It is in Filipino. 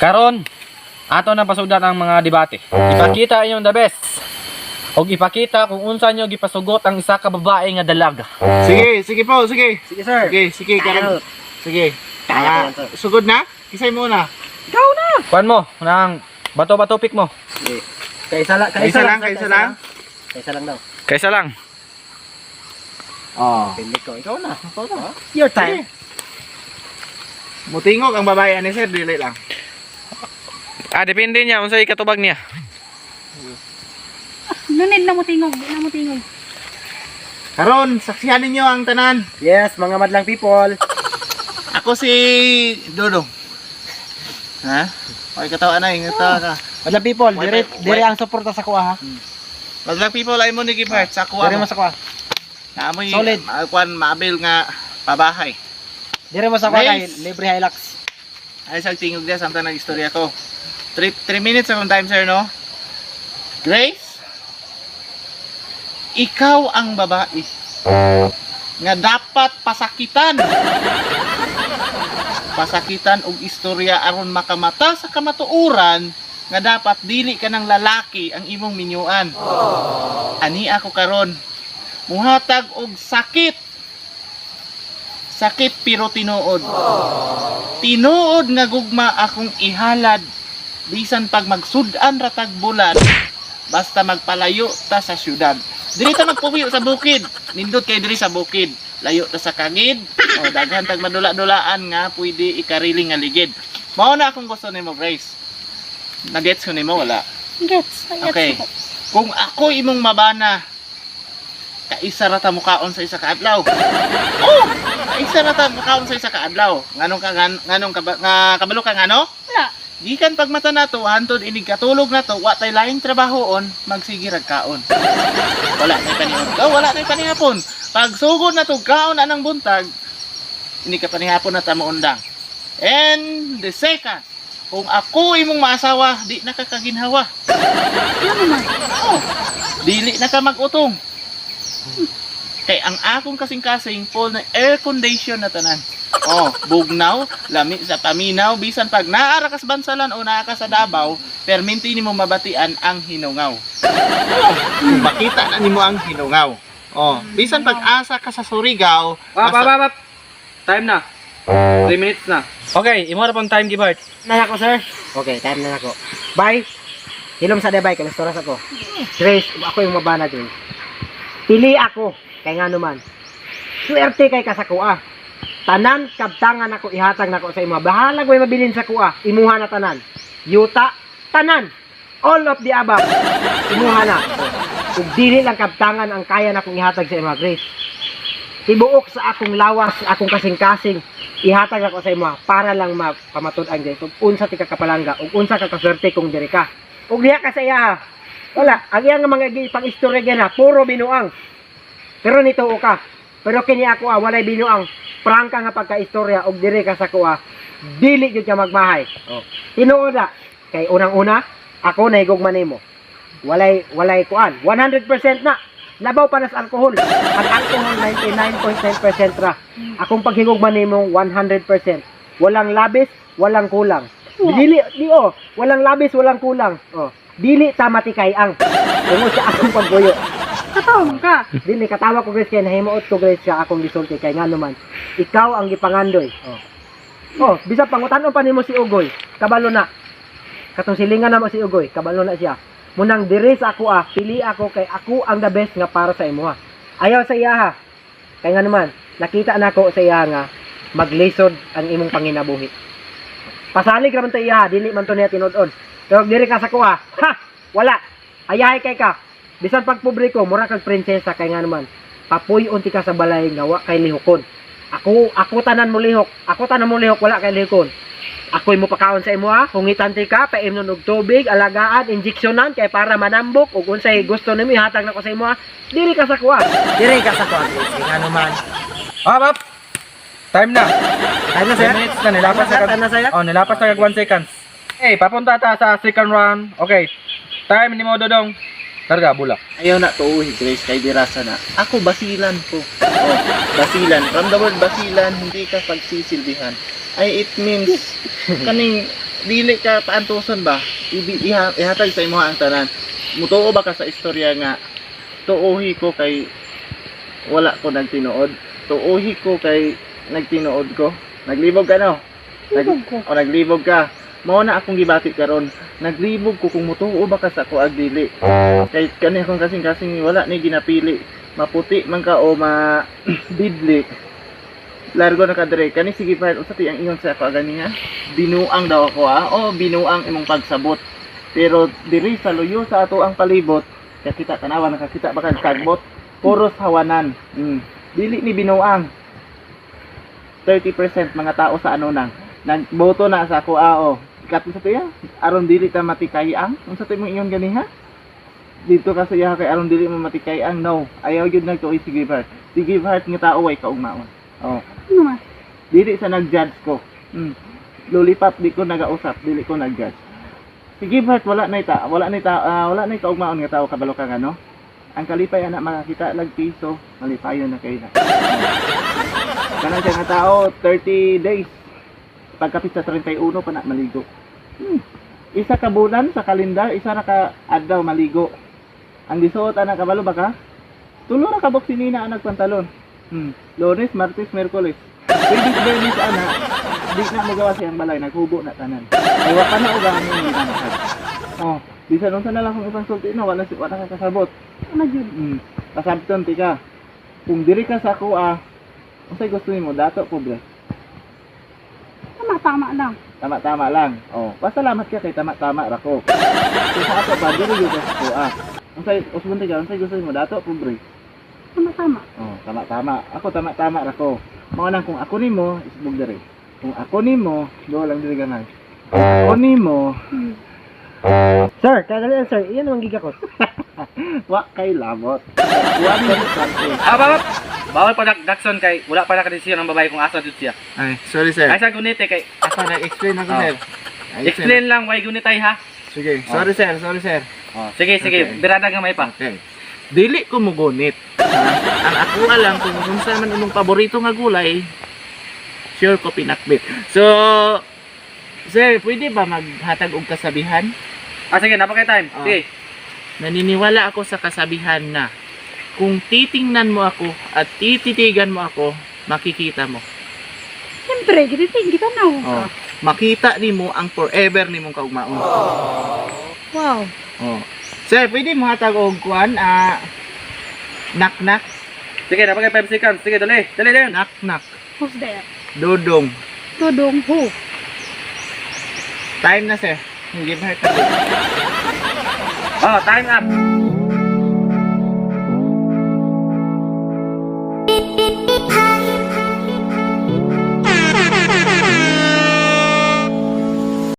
Karon, ato na pasugdan ang mga debate. Ipakita inyong the best. Og ipakita kung unsa nyo gipasugot ang isa ka babae nga dalaga. Sige po, sige. Sige, sir. Sige, karon. Sige. Kaya ko yan, sir. Sugod na? Kisay mo na. Ikaw na. Kuan mo nang bato-bato pick mo. Sige. Kaisa lang, Kaisa lang. Kaisa lang daw. Kaysa lang. Oh. Pili ko. Ikaw na. Your time. Mutingog ang babae ani sir, dili lang. Depende niya unsay katubag niya. Lunid na mo tingog, di na mo tingog. Karon, saksihan ninyo ang tanan. Yes, mga madlang people. Ako si Dodong. Ha? Okay, katawa na, ingata ka. Madlang people, Wait. dire ang suporta sa kuha ha. Maglang people ay mo ni Gipart sa kuha Dire mo mo. sa kuha. Naamoy, Solid. kuan maabil nga pabahay. Dire mo sa kuha kay Nice. libre Hilux. Ay sa tingog dia samtang nag istorya ko. 3 minutes akong time sir no. Grace, ikaw ang babae nga dapat pasakitan. Pasakitan og istorya aron makamata sa kamatuoran nga dapat dili ka ng lalaki ang imong minyuan. Ani ako karon muhatag og sakit. Sakit pero tinuod. Tinuod nga gugma akong ihalad bisan pag magsudan ratag bulan basta magpalayo ta sa syudad. Diri ta magpuyo sa bukid. Nindot kay diri sa bukid. Layo ta sa kangid. O daghan tag madula-dulaan nga pwede ikariling nga ligid. Mao na akong gusto nimo Grace. Nagets ko nimo wala. Gets. Okay. Kung ako imong mabana kaisa ra ta mukaon sa isa ka adlaw. Oh, kaisa ra ta mukaon sa isa ka adlaw. Nganong nga kabalo ka ngano? Wala. Gikan pag mata nato hantod inig katulog nato wa tay laing trabahoon magsige rag kaon. Wala tay panihapon. Wala tay panihapon. Pag sugod na to kaon anang buntag ini ka panihapon na ta moundang. And the second, kung ako imong maasawa di nakakaginhawa. Ano naman? Oh, dili na ka mag-utong. Kay ang akong kasing-kasing full na air condition na tanan. Oh, bugnaw, lami sa paminaw, bisan pag naara ka sa bansalan o naa ka sa Davao, perminti nimo mabatian ang hinungaw. Oh, makita na nimo ang hinungaw. Oh, bisan pag asa ka sa Surigao, Time na. 3 minutes na. Okay, imo na pang time gibart. Na ako, sir. Okay, time na ako. Bye. Hilom sa debay, kalastoras ako. Grace, ako yung mabana, Grace. Pili ako, kay nga naman. Swerte kay ka sa kuha. Tanan, kabtangan ako, ihatag na ako sa imo. Bahala ko yung mabilin sa kuha. Imuha na tanan. Yuta, tanan. All of the above. Imuha na. Kung dili lang kabtangan ang kaya na akong ihatag sa imo, Grace. Tibuok sa akong lawas, akong kasing-kasing, ihatag ako sa imo para lang mapamatud-an Grace. Ug unsa ti ka kapalangga, ug unsa ka kaswerte kung diri ka. Ug diha ka sa iya. Wala, ang iyang mga pang-istorya gana, puro binuang. Pero nito ka. Pero kini ako walay binuang. Prangka nga pagka-istorya og diri ka sa kuha, dili gyud ka magmahay. Oh. Tinuod na kay unang-una, ako nahigugma nimo. Walay kuan, 100% na. Labaw pa na sa alcohol. Ang alcohol 99.9% ra. Akong paghigugma nimo 100%. Walang labis, walang kulang. Walang labis, walang kulang. Oh. Dili ta matikay ang tungod sa akong pagbuyo. Katawag ka. Dili katawa ko Grace kay nahimuot ko Grace sa akong gisulti kay nga naman ikaw ang gipangandoy. Oh, bisa pangutan-on pa nimo si Ugoy. Kabalo na. Katong silingan na mo si Ugoy, kabalo na siya. Munang diri sa ako pili ako kay ako ang the best nga para sa imo ha. Ayaw sa iya ha. Kay nga naman nakita na ko sa iya nga maglisod ang imong panginabuhi. Pasalig ra man to iya, dili man to niya tinud-on. Pero diri ka sa kuha, ha, wala. Ayahay kay ka. Bisan pag publiko, mura kag prinsesa kay nga naman. Papuy-on ti ka sa balay nga wa kay lihokon. Ako tanan mo lihok. Ako tanan mo lihok, wala kay lihokon. Ako'y mo pakaon sa imo ha. Hungitan ti ka, paimnon og tubig, alagaan, injeksyonan kay para manambok ug unsay gusto nimo ihatag nako sa imo ha. Diri ka sa kuha. Diri ka sa kuha. Kay nga naman. Up. Time na. Time na 10 sir. minutes na nilapas sa Time na sir. Oh, nilapas sa 1 seconds. Okay, papunta ta sa second round. Okay. Time ni mo Dodong. Karga bulak. ayaw na tuuhi Grace kay dirasa na. Ako basilan ko. Oh, basilan. From the word basilan, hindi ka pagsisilbihan. Ay it means kaning dili ka paantuson ba? Ihatag sa imo ang tanan. Mutuo ba ka sa istorya nga tuuhi ko kay wala ko nagtinuod? Tuuhi ko kay nagtinuod ko? Naglibog ka no? Libog ko. O naglibog ka. Mao na akong gibati karon. Naglibog ko kung mutuo ba ka sa ko ag dili. Kay kani akong kasing wala ni ginapili. Maputi man ka o bidli. Largo na ka dire. Kani sige pa unsa ti ang ingon sa ako gani nga? Binuang daw ako O binuang imong pagsabot. Pero diri sa luyo sa ato ang palibot, nakita tanawa nakakita ba kag kagbot? Puros hawanan. Dili ni binuang. 30% mga tao sa ano nang nagboto na sa ako Kato sa tiya, aron dili ta matikay ang. Unsa ti mo ingon gani ha? Dito ka sa iya kay aron dili mo matikay ang. No, ayaw gyud nagtuoy si Giveheart. Si Giveheart nga tao way kaugmaon. Ano man? Dili sa nag-judge ko. Lollipop di ko nagausap, dili ko nag-judge. Si Giveheart wala na kaugmaon nga tao kabalo ka no. Ang kalipay anak makakita lag piso, malipayon na kay na. Kana siya nga tao 30 days. Pagkapit sa 31 pa na maligo. Isa ka bulan sa kalendar, isa ra ka adlaw maligo. Ang gisuot anak kabalo ba ka? Tulo ra ka boksinina ang nagpantalon. Lunes, Martes, Miyerkules. Pwedeng Benis ana, di na magawa siyang balay, naghubo na tanan. Ay wa pa na ugang ni anak. Bisa nung na lang kung isang sulti no, wala ka kasabot. Ano yun? Kasabton ti ka. Kung diri ka sa kuha, unsay gusto nimo dato pobre. Tama lang. Tama lang. Pasalamat ka kay tama ra ko. Kung sa ato ba diri gyud sa kuha. Unsay gusto nimo dato pobre. Tama. Tama. Ako tama ra ko. Mao nang kung ako nimo isbog diri. Kung ako nimo, do lang diri ganay. Ako nimo, Sir, kaya dali sir, iyan ang gigakot. wa kay labot. Wa ni kasi. Bawal pa Jackson kay wala pa nakadesisyon ang babae kung asa jud siya. Ay, sorry sir. Ay sa gunite kay Ako nag-explain ako sir. explain lang why gunitay ha. Sige, sorry sir. Sige, Okay. birada nga may pa. Okay. Dili ko mugunit. Ang ako alam kung unsa man imong paborito nga gulay, sure ko pinakbit. So, sir, pwede ba maghatag og kasabihan? Sige, napakay time. Sige. Naniniwala ako sa kasabihan na kung titingnan mo ako at tititigan mo ako, makikita mo. Siyempre, kita na. Makita nimo ang forever nimong kaugmaon. Wow. Sir, pwede mo hatag og kuan knock. Sige, napakay 5 seconds. Sige, dali. Knock. Who's there? Dodong. Tudong who? Time na sir. Give her Time up.